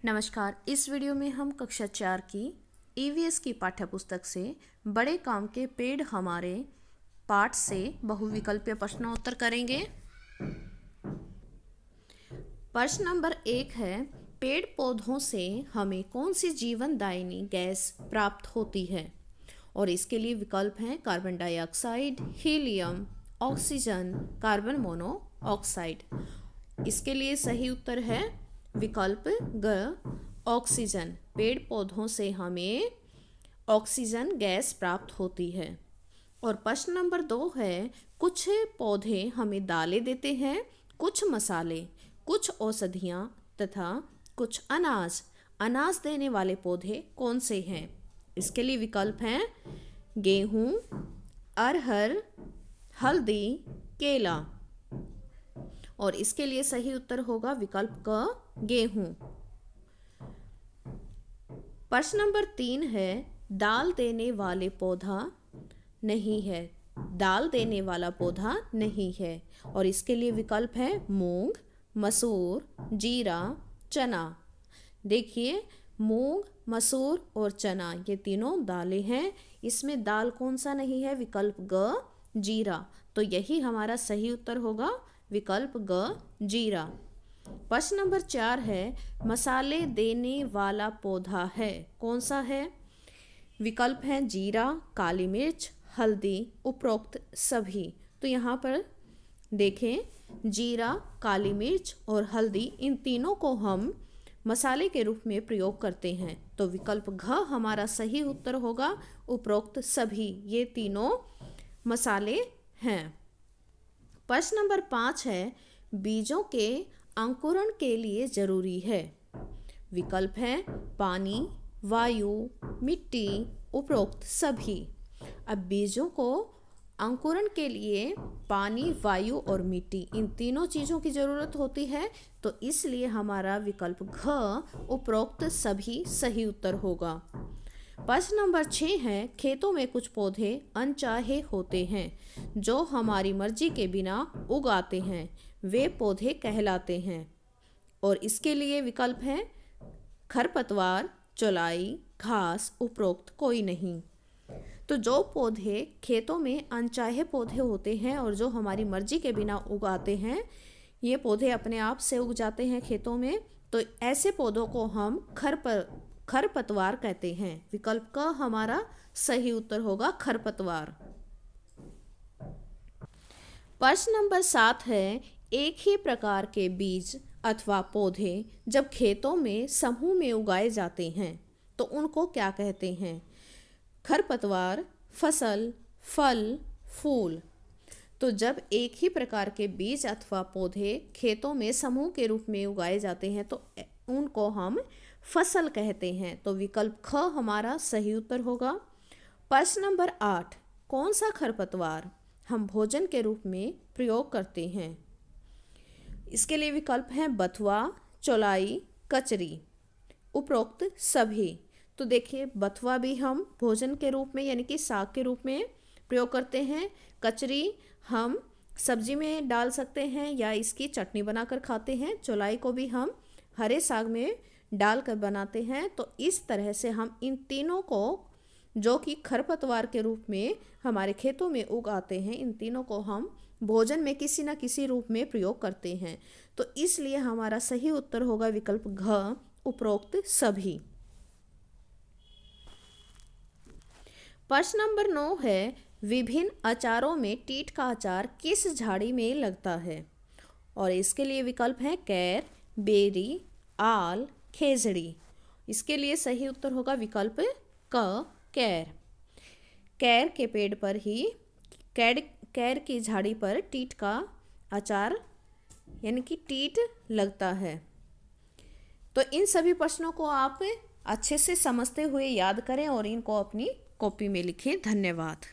नमस्कार। इस वीडियो में हम कक्षा 4 की ईवीएस की पाठ्यपुस्तक से बड़े काम के पेड़ हमारे पाठ से बहुविकल्पीय प्रश्नोत्तर करेंगे। प्रश्न नंबर 1 है, पेड़ पौधों से हमें कौन सी जीवनदायिनी गैस प्राप्त होती है? और इसके लिए विकल्प हैं carbon dioxide, helium, oxygen, carbon monoxide. इसके लिए सही उत्तर है विकल्प ग, ऑक्सीजन। पेड़ पौधों से हमें ऑक्सीजन गैस प्राप्त होती है। और प्रश्न नंबर 2 है, कुछ पौधे हमें दालें देते हैं, कुछ मसाले, कुछ औषधियाँ तथा कुछ अनाज। अनाज देने वाले पौधे कौन से हैं? इसके लिए विकल्प हैं गेहूँ, अरहर, हल्दी, केला। और इसके लिए सही उत्तर होगा विकल्प क, गेहूं। प्रश्न नंबर 3 है, दाल देने वाले पौधा नहीं है। दाल देने वाला पौधा नहीं है। और इसके लिए विकल्प है मूंग, मसूर, जीरा, चना। देखिए, मूंग, मसूर और चना ये तीनों दालें हैं। इसमें दाल कौन सा नहीं है? विकल्प ग, जीरा। तो यही हमारा सही उत्तर होगा विकल्प ग, जीरा। प्रश्न नंबर 4 है, मसाले देने वाला पौधा है, कौन सा है? विकल्प हैं जीरा, काली मिर्च, हल्दी, उपरोक्त सभी। तो यहाँ पर देखें, जीरा, काली मिर्च और हल्दी, इन तीनों को हम मसाले के रूप में प्रयोग करते हैं। तो विकल्प घ हमारा सही उत्तर होगा उपरोक्त सभी, ये तीनों मसाले हैं। प्रश्न नंबर 5 है, बीजों के अंकुरण के लिए जरूरी है। विकल्प हैं पानी, वायु, मिट्टी, उपरोक्त सभी। अब बीजों को अंकुरण के लिए पानी, वायु और मिट्टी, इन तीनों चीज़ों की ज़रूरत होती है। तो इसलिए हमारा विकल्प घ, उपरोक्त सभी, सही उत्तर होगा। प्रश्न नंबर 6 है, खेतों में कुछ पौधे अनचाहे होते हैं जो हमारी मर्जी के बिना उगाते हैं, वे पौधे कहलाते हैं। और इसके लिए विकल्प हैं खरपतवार, चौलाई, घास, उपरोक्त कोई नहीं। तो जो पौधे खेतों में अनचाहे पौधे होते हैं और जो हमारी मर्जी के बिना उगाते हैं, ये पौधे अपने आप से उग जाते हैं खेतों में, तो ऐसे पौधों को हम खरपतवार कहते हैं। विकल्प का हमारा सही उत्तर होगा खरपतवार। प्रश्न नंबर 7 है, एक ही प्रकार के बीज अथवा पौधे जब खेतों में समूह में उगाए जाते हैं तो उनको क्या कहते हैं? खरपतवार, फसल, फल, फूल। तो जब एक ही प्रकार के बीज अथवा पौधे खेतों में समूह के रूप में उगाए जाते हैं तो उनको हम फसल कहते हैं। तो विकल्प ख हमारा सही उत्तर होगा। प्रश्न नंबर 8, कौन सा खरपतवार हम भोजन के रूप में प्रयोग करते हैं? इसके लिए विकल्प हैं बथुआ, चौलाई, कचरी, उपरोक्त सभी। तो देखिए, बथुआ भी हम भोजन के रूप में यानी कि साग के रूप में प्रयोग करते हैं। कचरी हम सब्जी में डाल सकते हैं या इसकी चटनी बनाकर खाते हैं। चौलाई को भी हम हरे साग में डालकर बनाते हैं। तो इस तरह से हम इन तीनों को, जो कि खरपतवार के रूप में हमारे खेतों में उगाते हैं, इन तीनों को हम भोजन में किसी न किसी रूप में प्रयोग करते हैं। तो इसलिए हमारा सही उत्तर होगा विकल्प घ, उपरोक्त सभी। प्रश्न नंबर 9 है, विभिन्न अचारों में टीट का अचार किस झाड़ी में लगता है? और इसके लिए विकल्प हैं कैर, बेरी, आल, खेजड़ी। इसके लिए सही उत्तर होगा विकल्प क, कैर। कैर के पेड़ पर ही, कैर की झाड़ी पर टीट का अचार यानी कि टीट लगता है। तो इन सभी प्रश्नों को आप अच्छे से समझते हुए याद करें और इनको अपनी कॉपी में लिखें। धन्यवाद।